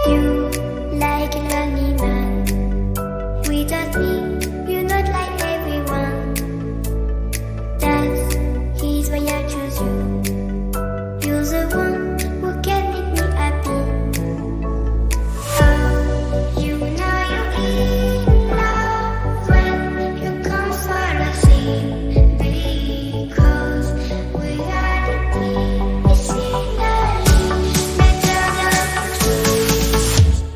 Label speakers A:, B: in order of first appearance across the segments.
A: You like a lonely man. Without me, you're not like everyone. That's why I choose you. You're the one who can make me happy. Oh, you know you're in love when you come for a scene. Because reality is scenery better than truth.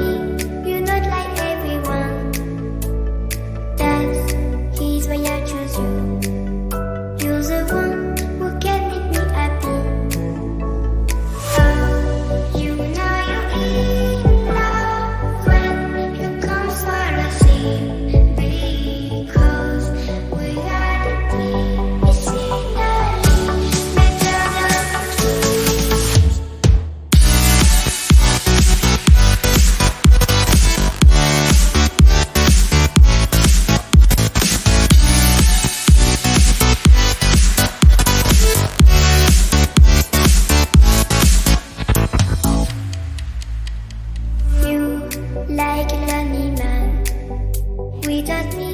A: me, you're not like everyone. That's he's why I choose you. You're the one who can make me happy. Oh, you know you're in love when you come for the sea. Because we are the team, it's finally better than two. You like a lonely man. Without me,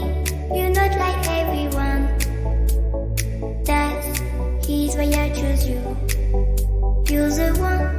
A: you're not like everyone. That's he's why I choose you. You're the one